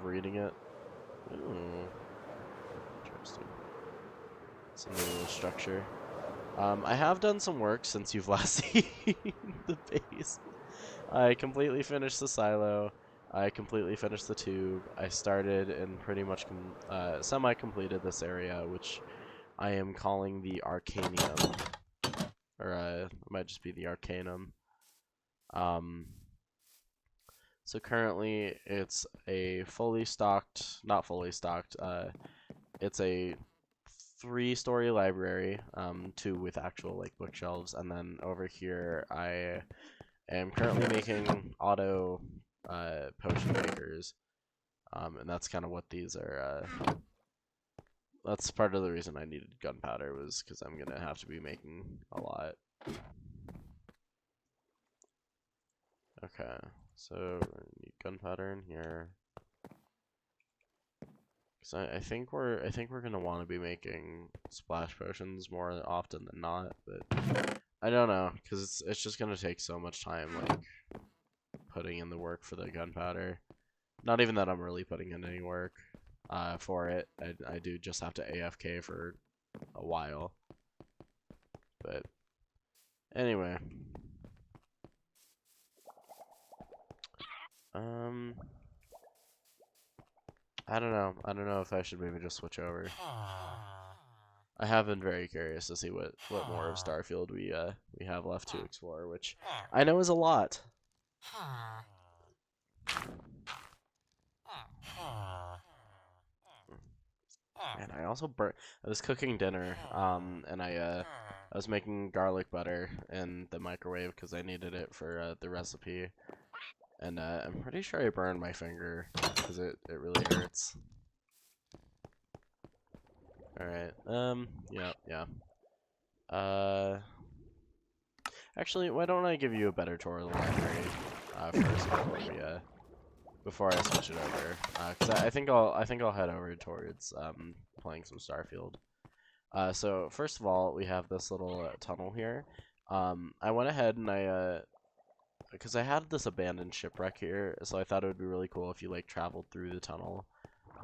reading it. Ooh, interesting. It's a new structure. I have done some work since you've last seen the base. I completely finished the silo. I completely finished the tube. I started and pretty much semi-completed this area, which I am calling the Arcanium. Or it might just be the Arcanum. So currently it's a fully stocked, not fully stocked, it's a 3-story library, 2 with actual like bookshelves, and then over here I am currently making auto potion makers, and that's kind of what these are. That's part of the reason I needed gunpowder, was because I'm gonna have to be making a lot. Okay, so we're gonna need gunpowder in here. So I think we're gonna want to be making splash potions more often than not, but I don't know, because it's just gonna take so much time, like putting in the work for the gunpowder. Not even that I'm really putting in any work for it. I do just have to AFK for a while. But anyway, I don't know. I don't know if I should maybe just switch over. I have been very curious to see what more of Starfield we have left to explore, which I know is a lot. And I also I was cooking dinner, and I was making garlic butter in the microwave because I needed it for the recipe, and I'm pretty sure I burned my finger because it really hurts. All right. Yeah. Uh, Actually, why don't I give you a better tour of the library first before I switch it over? Because I think I'll head over towards playing some Starfield. So first of all, we have this little tunnel here. I went ahead and because I had this abandoned shipwreck here, so I thought it would be really cool if you like traveled through the tunnel,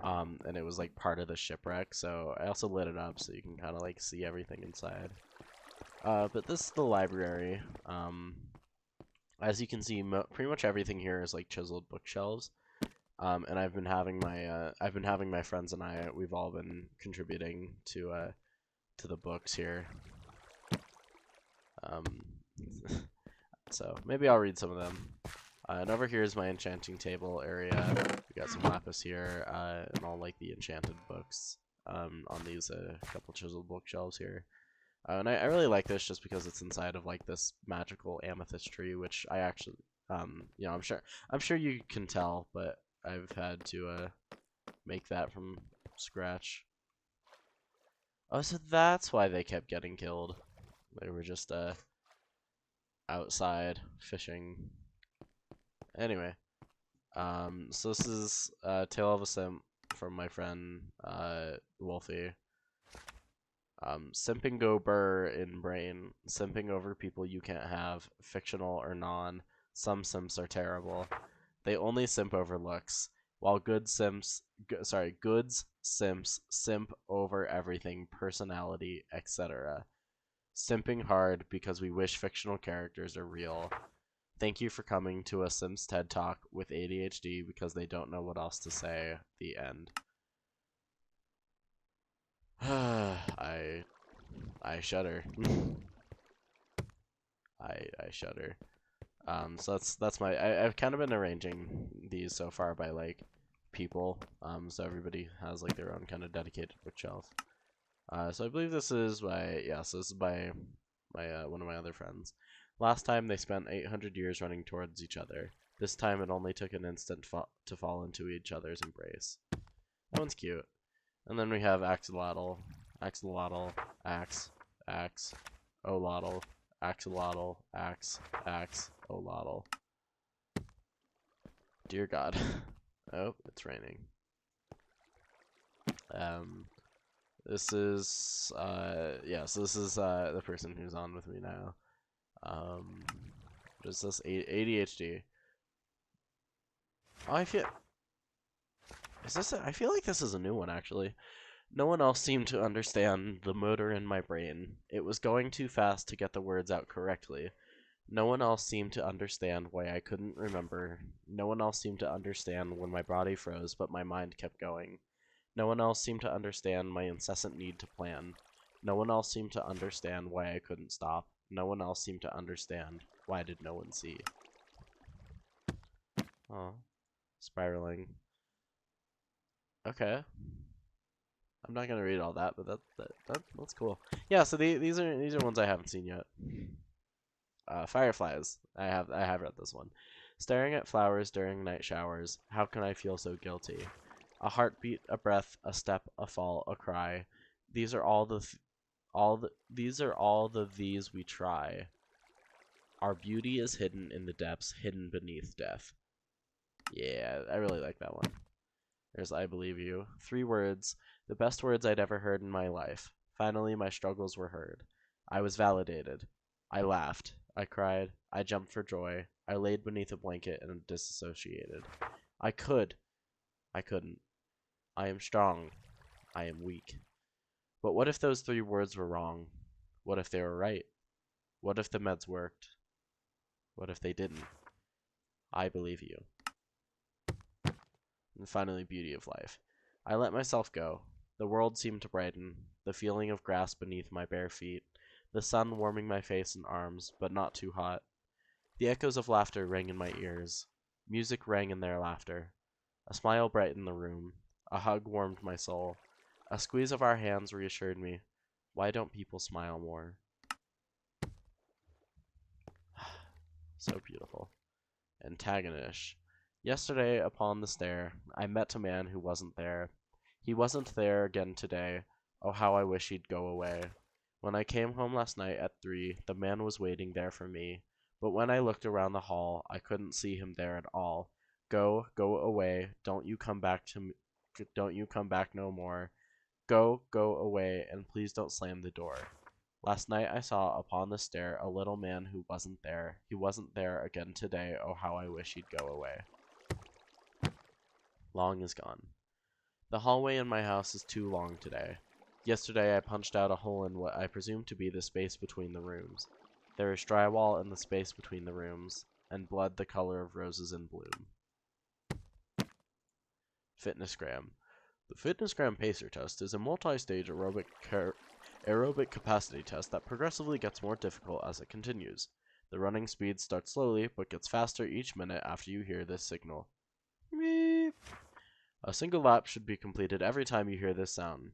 and it was like part of the shipwreck. So I also lit it up so you can kind of like see everything inside. But this is the library. As you can see, pretty much everything here is like chiseled bookshelves. And I've been having my friends and we've all been contributing to the books here. Um, so maybe I'll read some of them. And over here is my enchanting table area. We got some lapis here, and all like the enchanted books on these couple chiseled bookshelves here. And I really like this just because it's inside of like this magical amethyst tree, which I actually, you know, I'm sure you can tell, but I've had to make that from scratch. Oh, so that's why they kept getting killed. They were just outside fishing. Anyway, so this is Tale of a Simp from my friend Wolfie. Simping go burr in brain. Simping over people you can't have, fictional or non. Some simps are terrible. They only simp over looks, while goods simps simp over everything, personality, etc. Simping hard because we wish fictional characters are real. Thank you for coming to a Sims TED Talk with ADHD because they don't know what else to say. The end. I shudder. I shudder. So that's my. I've kind of been arranging these so far by like people. So everybody has like their own kind of dedicated bookshelf. So I believe this is so this is by my one of my other friends. Last time they spent 800 years running towards each other. This time it only took an instant to fall into each other's embrace. That one's cute. And then we have axolotl, axe, olotl, axolotl, axe, olotl. Dear God. Oh, it's raining. This is so this is the person who's on with me now. What is this? ADHD. Oh, I feel Is this? I feel like this is a new one actually. No one else seemed to understand the motor in my brain. It was going too fast to get the words out correctly. No one else seemed to understand why I couldn't remember. No one else seemed to understand when my body froze, but my mind kept going. No one else seemed to understand my incessant need to plan. No one else seemed to understand why I couldn't stop. No one else seemed to understand. Why did no one see? Oh, spiraling. Okay. I'm not gonna read all that, but that's cool. Yeah, so these are ones I haven't seen yet. Fireflies. I have read this one. Staring at flowers during night showers. How can I feel so guilty? A heartbeat, a breath, a step, a fall, a cry. These are all the these we try. Our beauty is hidden in the depths, hidden beneath death. Yeah, I really like that one. There's I believe you. 3 words, the best words I'd ever heard in my life. Finally, my struggles were heard. I was validated. I laughed. I cried. I jumped for joy. I laid beneath a blanket and disassociated. I could. I couldn't. I am strong. I am weak. But what if those 3 words were wrong? What if they were right? What if the meds worked? What if they didn't? I believe you. And finally, beauty of life. I let myself go. The world seemed to brighten, the feeling of grass beneath my bare feet, the sun warming my face and arms, but not too hot. The echoes of laughter rang in my ears. Music rang in their laughter. A smile brightened the room. A hug warmed my soul. A squeeze of our hands reassured me. Why don't people smile more? So beautiful. Antagonist. Yesterday, upon the stair, I met a man who wasn't there. He wasn't there again today. Oh, how I wish he'd go away. When I came home last night at 3, the man was waiting there for me. But when I looked around the hall, I couldn't see him there at all. Go away. Don't you come back no more. Go away, and please don't slam the door. Last night I saw upon the stair a little man who wasn't there. He wasn't there again today. Oh, how I wish he'd go away. Long is gone. The hallway in my house is too long today. Yesterday I punched out a hole in what I presume to be the space between the rooms. There is drywall in the space between the rooms, and blood the color of roses in bloom. Fitnessgram. The Fitnessgram Pacer test is a multi-stage aerobic capacity test that progressively gets more difficult as it continues. The running speed starts slowly, but gets faster each minute after you hear this signal. Beep. A single lap should be completed every time you hear this sound.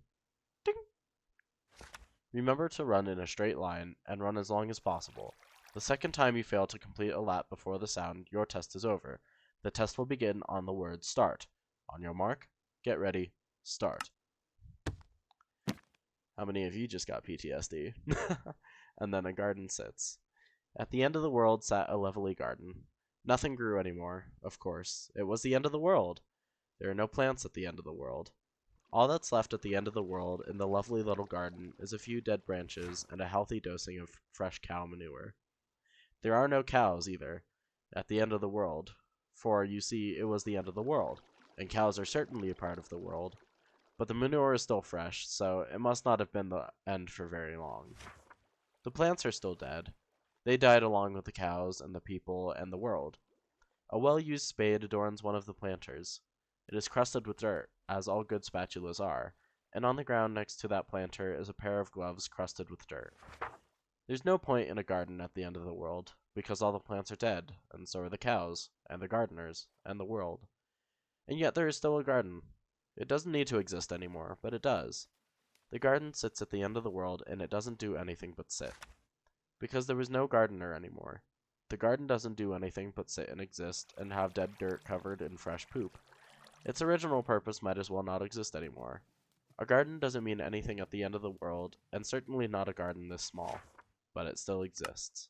Ding. Remember to run in a straight line, and run as long as possible. The second time you fail to complete a lap before the sound, your test is over. The test will begin on the word start. On your mark, get ready, start. How many of you just got PTSD? And then a garden sits. At the end of the world sat a lovely garden. Nothing grew anymore, of course. It was the end of the world. There are no plants at the end of the world. All that's left at the end of the world in the lovely little garden is a few dead branches and a healthy dosing of fresh cow manure. There are no cows, either, at the end of the world, for, you see, it was the end of the world, and cows are certainly a part of the world. But the manure is still fresh, so it must not have been the end for very long. The plants are still dead. They died along with the cows and the people and the world. A well-used spade adorns one of the planters. It is crusted with dirt, as all good spatulas are, and on the ground next to that planter is a pair of gloves crusted with dirt. There's no point in a garden at the end of the world, because all the plants are dead, and so are the cows, and the gardeners, and the world. And yet there is still a garden. It doesn't need to exist anymore, but it does. The garden sits at the end of the world, and it doesn't do anything but sit. Because there was no gardener anymore. The garden doesn't do anything but sit and exist, and have dead dirt covered in fresh poop. Its original purpose might as well not exist anymore. A garden doesn't mean anything at the end of the world, and certainly not a garden this small, but it still exists.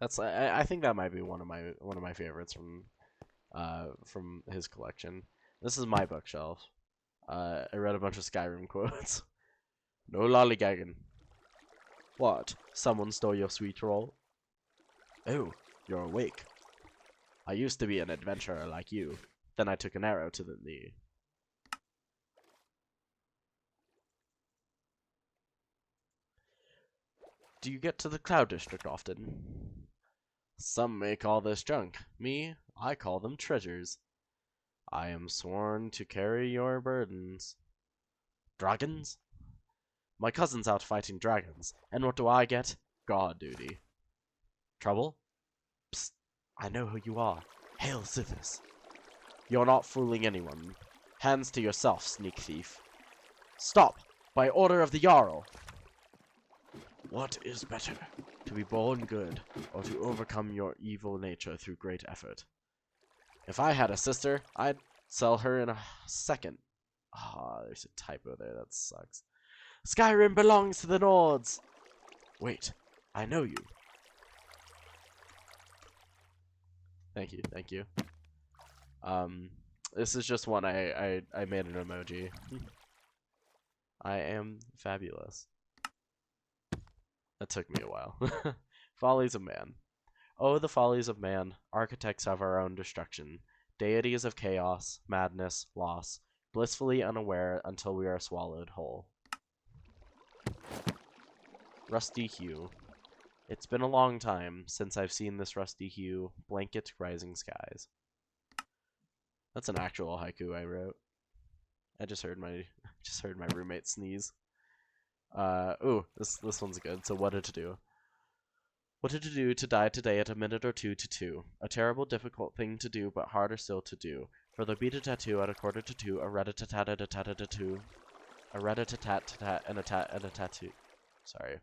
I think that might be one of my favorites from his collection. This is my bookshelf. I read a bunch of Skyrim quotes. No lollygagging. What? Someone stole your sweet roll? Oh, you're awake. I used to be an adventurer like you. Then I took an arrow to the knee. Do you get to the Cloud District often? Some may call this junk. Me, I call them treasures. I am sworn to carry your burdens. Dragons? My cousin's out fighting dragons, and what do I get? God duty. Trouble? Psst, I know who you are. Hail Sithis. You're not fooling anyone. Hands to yourself, sneak thief. Stop! By order of the Jarl! What is better, to be born good, or to overcome your evil nature through great effort? If I had a sister, I'd sell her in a second. Ah, there's a typo there, that sucks. Skyrim belongs to the Nords! Wait, I know you. Thank you, thank you. This is just one I made an emoji. I am fabulous. That took me a while. Follies of man. Oh, the follies of man, architects of our own destruction, deities of chaos, madness, loss, blissfully unaware until we are swallowed whole. Rusty hue. It's been a long time since I've seen this rusty hue blanket rising skies. That's an actual haiku I wrote. I just heard my roommate sneeze. Ooh, this one's good. So what did to do? What did to do to die today at a minute or two to two? A terrible, difficult thing to do, but harder still to do. For there'll beat a tattoo at a quarter to two, a rat-a-tat-tat-a-tat-a-tat-two, a rat-a-tat-tat-tat and a tat and a tattoo. Sorry.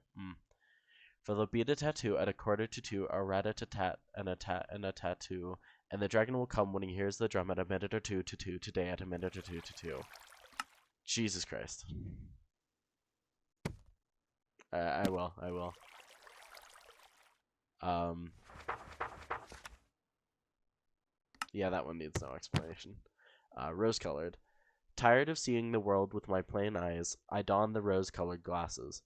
For there'll beat a tattoo at a quarter to two, a rat-a-tat-tat and a tat and a tattoo, and the dragon will come when he hears the drum at a minute or two to two, today at a minute or two to two. Jesus Christ. I will. Yeah, that one needs no explanation. Rose-colored. Tired of seeing the world with my plain eyes, I don the rose-colored glasses.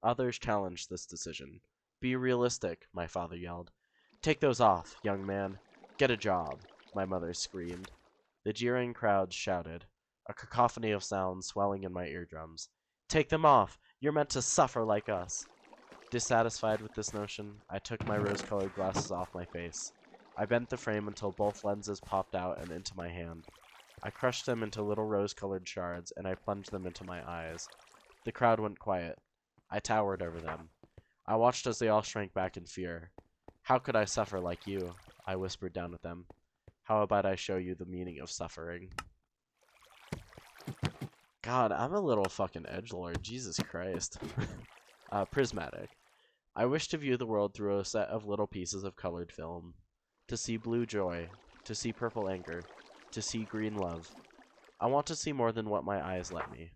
Others challenged this decision. Be realistic, my father yelled. Take those off, young man. Get a job, my mother screamed. The jeering crowds shouted, a cacophony of sounds swelling in my eardrums. Take them off! You're meant to suffer like us! Dissatisfied with this notion, I took my rose-colored glasses off my face. I bent the frame until both lenses popped out and into my hand. I crushed them into little rose-colored shards, and I plunged them into my eyes. The crowd went quiet. I towered over them. I watched as they all shrank back in fear. How could I suffer like you? I whispered down at them. How about I show you the meaning of suffering? God, I'm a little fucking edgelord. Jesus Christ. Prismatic. I wish to view the world through a set of little pieces of colored film. To see blue joy. To see purple anger. To see green love. I want to see more than what my eyes let me.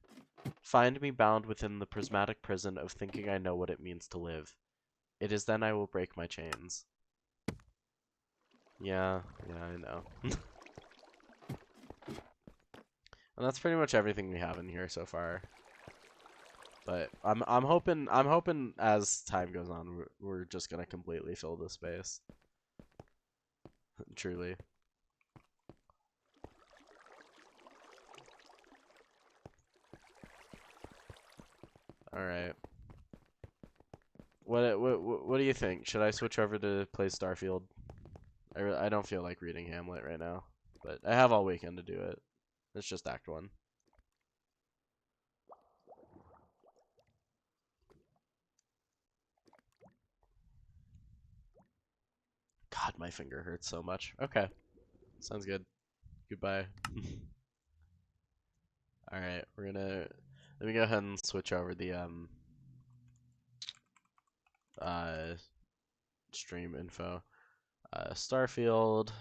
Find me bound within the prismatic prison of thinking I know what it means to live. It is then I will break my chains. Yeah, I know. And that's pretty much everything we have in here so far. But I'm hoping as time goes on we're just gonna completely fill the space. Truly. All right. What do you think? Should I switch over to play Starfield? I don't feel like reading Hamlet right now, but I have all weekend to do it. It's just Act 1. God, my finger hurts so much. Okay. Sounds good. Goodbye. Alright, let me go ahead and switch over the stream info. Starfield